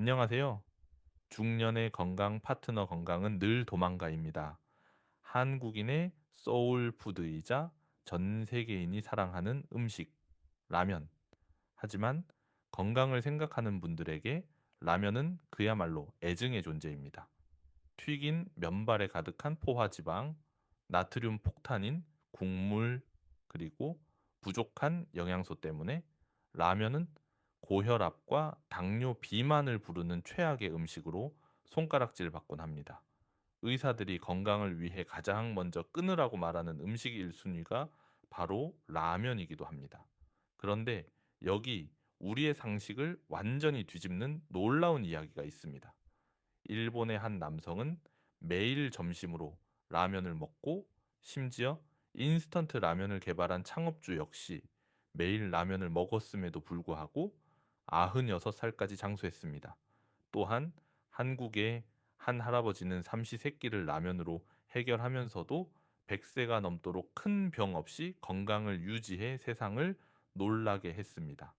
안녕하세요. 중년의 건강 파트너 건강은 늘 도망가입니다. 한국인의 소울푸드이자 전 세계인이 사랑하는 음식, 라면. 하지만 건강을 생각하는 분들에게 라면은 그야말로 애증의 존재입니다. 튀긴 면발에 가득한 포화지방, 나트륨 폭탄인 국물, 그리고 부족한 영양소 때문에 라면은 고혈압과 당뇨 비만을 부르는 최악의 음식으로 손가락질 받곤 합니다. 의사들이 건강을 위해 가장 먼저 끊으라고 말하는 음식 1순위가 바로 라면이기도 합니다. 그런데 여기 우리의 상식을 완전히 뒤집는 놀라운 이야기가 있습니다. 일본의 한 남성은 매일 점심으로 라면을 먹고, 심지어 인스턴트 라면을 개발한 창업주 역시 매일 라면을 먹었음에도 불구하고 96살까지 장수했습니다. 또한 한국의 한 할아버지는 삼시세끼를 라면으로 해결하면서도 100세가 넘도록 큰 병 없이 건강을 유지해 세상을 놀라게 했습니다.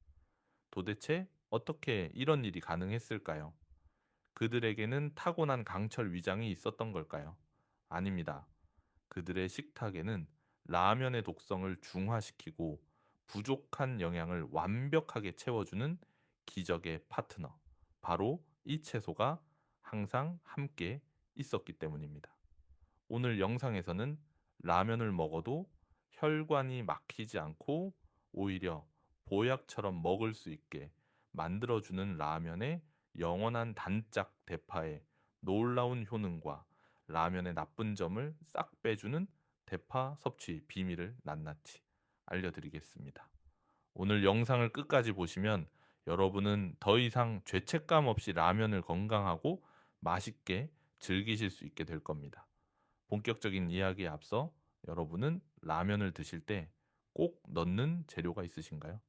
도대체 어떻게 이런 일이 가능했을까요? 그들에게는 타고난 강철 위장이 있었던 걸까요? 아닙니다. 그들의 식탁에는 라면의 독성을 중화시키고 부족한 영양을 완벽하게 채워주는 기적의 파트너, 바로 이 채소가 항상 함께 있었기 때문입니다. 오늘 영상에서는 라면을 먹어도 혈관이 막히지 않고 오히려 보약처럼 먹을 수 있게 만들어주는 라면의 영원한 단짝 대파의 놀라운 효능과 라면의 나쁜 점을 싹 빼주는 대파 섭취 비밀을 낱낱이 알려드리겠습니다. 오늘 영상을 끝까지 보시면 여러분은 더 이상 죄책감 없이 라면을 건강하고 맛있게 즐기실 수 있게 될 겁니다. 본격적인 이야기에 앞서 여러분은 라면을 드실 때 꼭 넣는 재료가 있으신가요?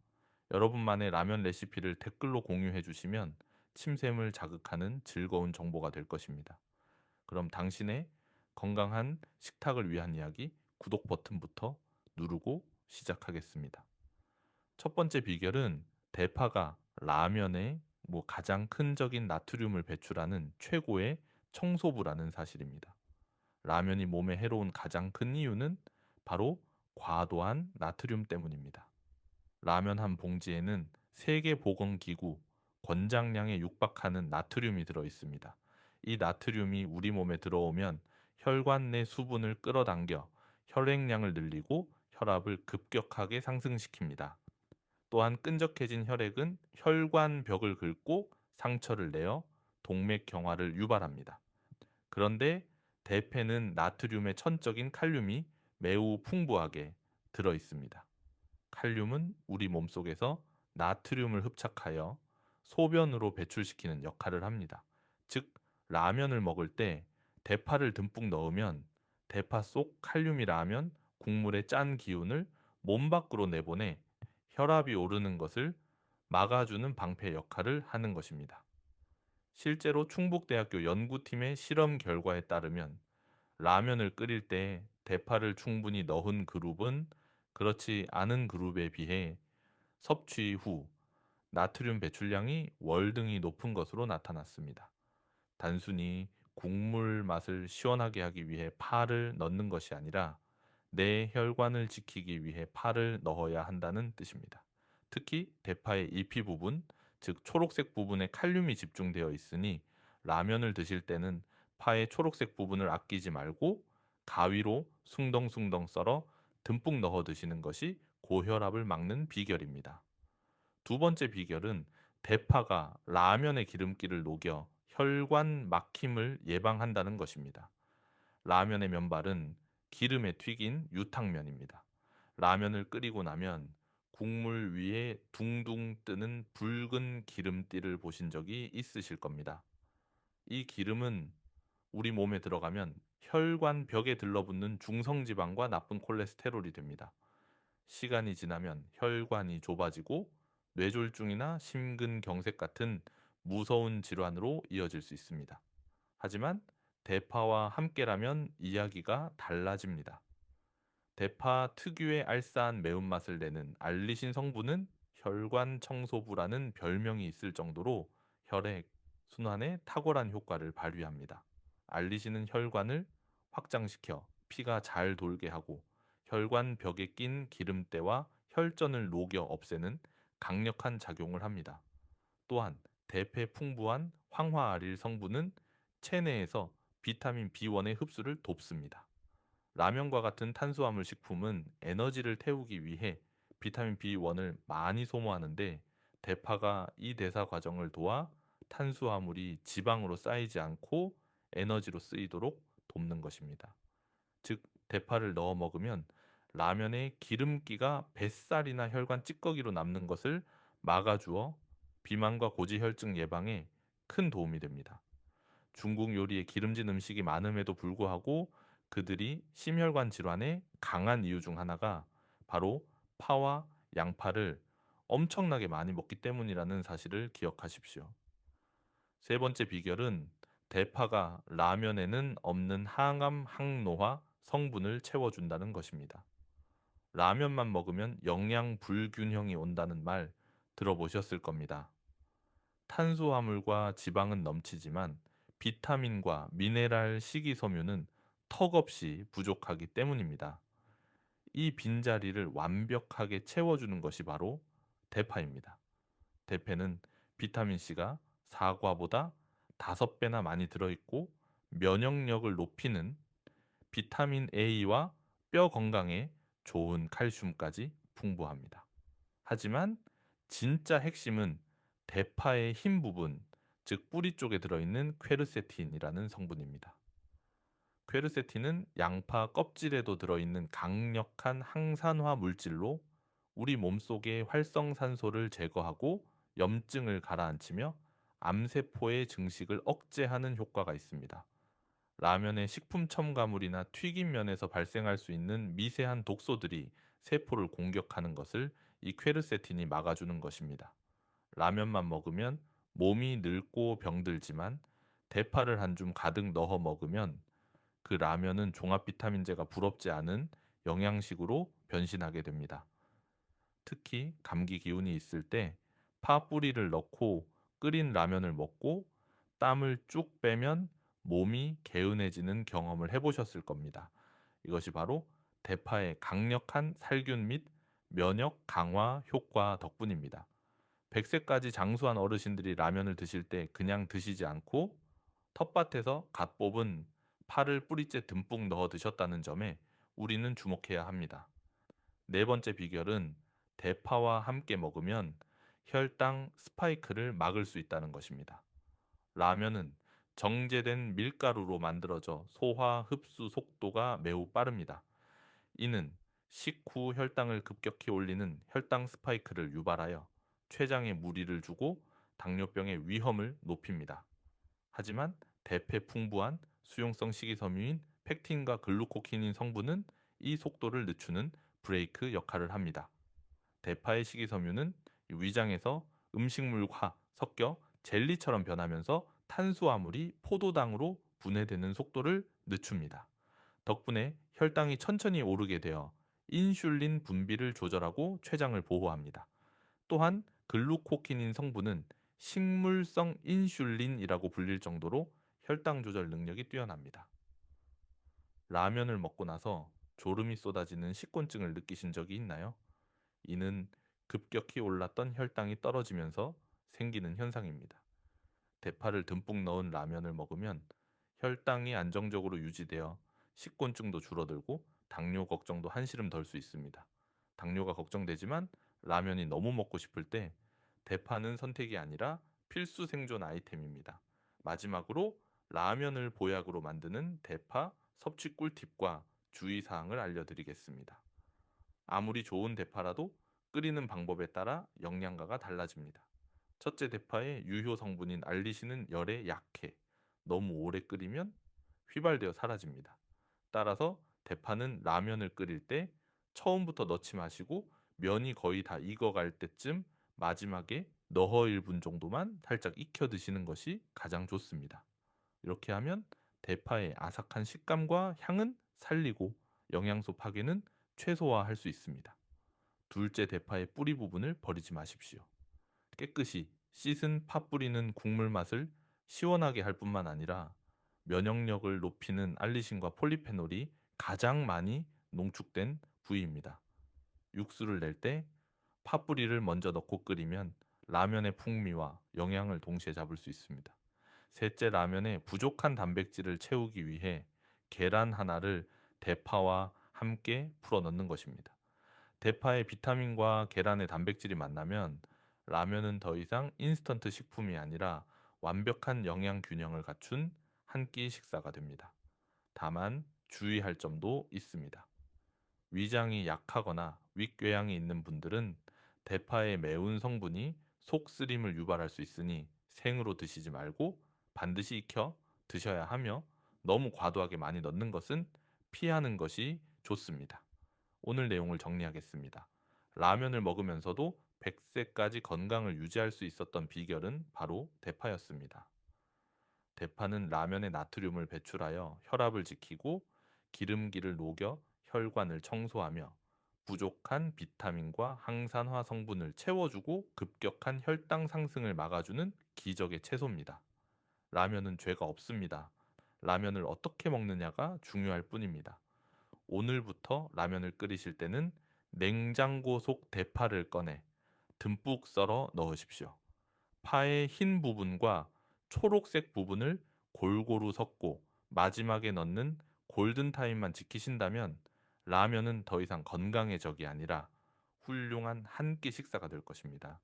여러분만의 라면 레시피를 댓글로 공유해 주시면 침샘을 자극하는 즐거운 정보가 될 것입니다. 그럼 당신의 건강한 식탁을 위한 이야기 구독 버튼부터 누르고 시작하겠습니다. 첫 번째 비결은 대파가 라면에 가장 큰적인 나트륨을 배출하는 최고의 청소부라는 사실입니다. 라면이 몸에 해로운 가장 큰 이유는 바로 과도한 나트륨 때문입니다. 라면 한 봉지에는 세계보건기구 권장량에 육박하는 나트륨이 들어 있습니다. 이 나트륨이 우리 몸에 들어오면 혈관 내 수분을 끌어당겨 혈액량을 늘리고 혈압을 급격하게 상승시킵니다. 또한 끈적해진 혈액은 혈관벽을 긁고 상처를 내어 동맥경화를 유발합니다. 그런데 대패는 나트륨의 천적인 칼륨이 매우 풍부하게 들어 있습니다. 칼륨은 우리 몸속에서 나트륨을 흡착하여 소변으로 배출시키는 역할을 합니다. 즉, 라면을 먹을 때 대파를 듬뿍 넣으면 대파 속 칼륨이라면 국물의 짠 기운을 몸 밖으로 내보내 혈압이 오르는 것을 막아주는 방패 역할을 하는 것입니다. 실제로 충북대학교 연구팀의 실험 결과에 따르면 라면을 끓일 때 대파를 충분히 넣은 그룹은 그렇지 않은 그룹에 비해 섭취 후 나트륨 배출량이 월등히 높은 것으로 나타났습니다. 단순히 국물 맛을 시원하게 하기 위해 파를 넣는 것이 아니라 내 혈관을 지키기 위해 파를 넣어야 한다는 뜻입니다. 특히 대파의 잎이 부분, 즉 초록색 부분에 칼륨이 집중되어 있으니 라면을 드실 때는 파의 초록색 부분을 아끼지 말고 가위로 숭덩숭덩 썰어 듬뿍 넣어 드시는 것이 고혈압을 막는 비결입니다. 두 번째 비결은 대파가 라면의 기름기를 녹여 혈관 막힘을 예방한다는 것입니다. 라면의 면발은 기름에 튀긴 유탕면입니다. 라면을 끓이고 나면 국물 위에 둥둥 뜨는 붉은 기름띠를 보신 적이 있으실 겁니다. 이 기름은 우리 몸에 들어가면 혈관 벽에 들러붙는 중성지방과 나쁜 콜레스테롤이 됩니다. 시간이 지나면 혈관이 좁아지고 뇌졸중이나 심근경색 같은 무서운 질환으로 이어질 수 있습니다. 하지만 대파와 함께라면 이야기가 달라집니다. 대파 특유의 알싸한 매운맛을 내는 알리신 성분은 혈관 청소부라는 별명이 있을 정도로 혈액, 순환에 탁월한 효과를 발휘합니다. 알리신은 혈관을 확장시켜 피가 잘 돌게 하고 혈관 벽에 낀 기름때와 혈전을 녹여 없애는 강력한 작용을 합니다. 또한 대패 풍부한 황화아릴 성분은 체내에서 비타민 B1의 흡수를 돕습니다. 라면과 같은 탄수화물 식품은 에너지를 태우기 위해 비타민 B1을 많이 소모하는데 대파가 이 대사 과정을 도와 탄수화물이 지방으로 쌓이지 않고 에너지로 쓰이도록 돕는 것입니다. 즉, 대파를 넣어 먹으면 라면의 기름기가 뱃살이나 혈관 찌꺼기로 남는 것을 막아주어 비만과 고지혈증 예방에 큰 도움이 됩니다. 중국 요리에 기름진 음식이 많음에도 불구하고 그들이 심혈관 질환에 강한 이유 중 하나가 바로 파와 양파를 엄청나게 많이 먹기 때문이라는 사실을 기억하십시오. 세 번째 비결은 대파가 라면에는 없는 항암 항노화 성분을 채워준다는 것입니다. 라면만 먹으면 영양 불균형이 온다는 말 들어보셨을 겁니다. 탄수화물과 지방은 넘치지만 비타민과 미네랄 식이섬유는 턱없이 부족하기 때문입니다. 이 빈자리를 완벽하게 채워주는 것이 바로 대파입니다. 대패는 비타민C가 사과보다 5배나 많이 들어있고 면역력을 높이는 비타민 A와 뼈 건강에 좋은 칼슘까지 풍부합니다. 하지만 진짜 핵심은 대파의 흰 부분, 즉 뿌리 쪽에 들어있는 퀘르세틴이라는 성분입니다. 퀘르세틴은 양파 껍질에도 들어있는 강력한 항산화 물질로 우리 몸속의 활성산소를 제거하고 염증을 가라앉히며 암세포의 증식을 억제하는 효과가 있습니다. 라면의 식품 첨가물이나 튀김면에서 발생할 수 있는 미세한 독소들이 세포를 공격하는 것을 이 퀘르세틴이 막아주는 것입니다. 라면만 먹으면 몸이 늙고 병들지만 대파를 한 줌 가득 넣어 먹으면 그 라면은 종합 비타민제가 부럽지 않은 영양식으로 변신하게 됩니다. 특히 감기 기운이 있을 때 파 뿌리를 넣고 끓인 라면을 먹고 땀을 쭉 빼면 몸이 개운해지는 경험을 해보셨을 겁니다. 이것이 바로 대파의 강력한 살균 및 면역 강화 효과 덕분입니다. 100세까지 장수한 어르신들이 라면을 드실 때 그냥 드시지 않고 텃밭에서 갓 뽑은 파를 뿌리째 듬뿍 넣어 드셨다는 점에 우리는 주목해야 합니다. 네 번째 비결은 대파와 함께 먹으면 혈당 스파이크를 막을 수 있다는 것입니다. 라면은 정제된 밀가루로 만들어져 소화 흡수 속도가 매우 빠릅니다. 이는 식후 혈당을 급격히 올리는 혈당 스파이크를 유발하여 췌장에 무리를 주고 당뇨병의 위험을 높입니다. 하지만 대패 풍부한 수용성 식이섬유인 펙틴과 글루코키닌 성분은 이 속도를 늦추는 브레이크 역할을 합니다. 대파의 식이섬유는 위장에서 음식물과 섞여 젤리처럼 변하면서 탄수화물이 포도당으로 분해되는 속도를 늦춥니다. 덕분에 혈당이 천천히 오르게 되어 인슐린 분비를 조절하고 췌장을 보호합니다. 또한 글루코키닌 성분은 식물성 인슐린이라고 불릴 정도로 혈당 조절 능력이 뛰어납니다. 라면을 먹고 나서 졸음이 쏟아지는 식곤증을 느끼신 적이 있나요? 이는 급격히 올랐던 혈당이 떨어지면서 생기는 현상입니다. 대파를 듬뿍 넣은 라면을 먹으면 혈당이 안정적으로 유지되어 식곤증도 줄어들고 당뇨 걱정도 한시름 덜 수 있습니다. 당뇨가 걱정되지만 라면이 너무 먹고 싶을 때 대파는 선택이 아니라 필수 생존 아이템입니다. 마지막으로 라면을 보약으로 만드는 대파 섭취 꿀팁과 주의사항을 알려드리겠습니다. 아무리 좋은 대파라도 끓이는 방법에 따라 영양가가 달라집니다. 첫째, 대파의 유효 성분인 알리신은 열에 약해 너무 오래 끓이면 휘발되어 사라집니다. 따라서 대파는 라면을 끓일 때 처음부터 넣지 마시고 면이 거의 다 익어갈 때쯤 마지막에 너허 1분 정도만 살짝 익혀 드시는 것이 가장 좋습니다. 이렇게 하면 대파의 아삭한 식감과 향은 살리고 영양소 파괴는 최소화할 수 있습니다. 둘째, 대파의 뿌리 부분을 버리지 마십시오. 깨끗이 씻은 파 뿌리는 국물 맛을 시원하게 할 뿐만 아니라 면역력을 높이는 알리신과 폴리페놀이 가장 많이 농축된 부위입니다. 육수를 낼 때 파뿌리를 먼저 넣고 끓이면 라면의 풍미와 영양을 동시에 잡을 수 있습니다. 셋째, 라면에 부족한 단백질을 채우기 위해 계란 하나를 대파와 함께 풀어 넣는 것입니다. 대파의 비타민과 계란의 단백질이 만나면 라면은 더 이상 인스턴트 식품이 아니라 완벽한 영양 균형을 갖춘 한 끼 식사가 됩니다. 다만 주의할 점도 있습니다. 위장이 약하거나 윗궤양이 있는 분들은 대파의 매운 성분이 속쓰림을 유발할 수 있으니 생으로 드시지 말고 반드시 익혀 드셔야 하며, 너무 과도하게 많이 넣는 것은 피하는 것이 좋습니다. 오늘 내용을 정리하겠습니다. 라면을 먹으면서도 100세까지 건강을 유지할 수 있었던 비결은 바로 대파였습니다. 대파는 라면의 나트륨을 배출하여 혈압을 지키고 기름기를 녹여 혈관을 청소하며 부족한 비타민과 항산화 성분을 채워주고 급격한 혈당 상승을 막아주는 기적의 채소입니다. 라면은 죄가 없습니다. 라면을 어떻게 먹느냐가 중요할 뿐입니다. 오늘부터 라면을 끓이실 때는 냉장고 속 대파를 꺼내 듬뿍 썰어 넣으십시오. 파의 흰 부분과 초록색 부분을 골고루 섞고 마지막에 넣는 골든타임만 지키신다면 라면은 더 이상 건강의 적이 아니라 훌륭한 한 끼 식사가 될 것입니다.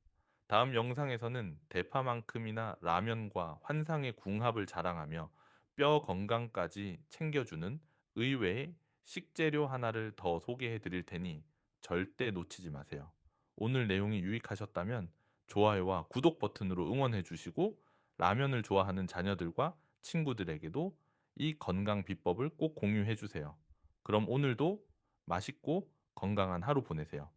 다음 영상에서는 대파만큼이나 라면과 환상의 궁합을 자랑하며 뼈 건강까지 챙겨주는 의외의 식재료 하나를 더 소개해 드릴 테니 절대 놓치지 마세요. 오늘 내용이 유익하셨다면 좋아요와 구독 버튼으로 응원해 주시고, 라면을 좋아하는 자녀들과 친구들에게도 이 건강 비법을 꼭 공유해 주세요. 그럼 오늘도 맛있고 건강한 하루 보내세요.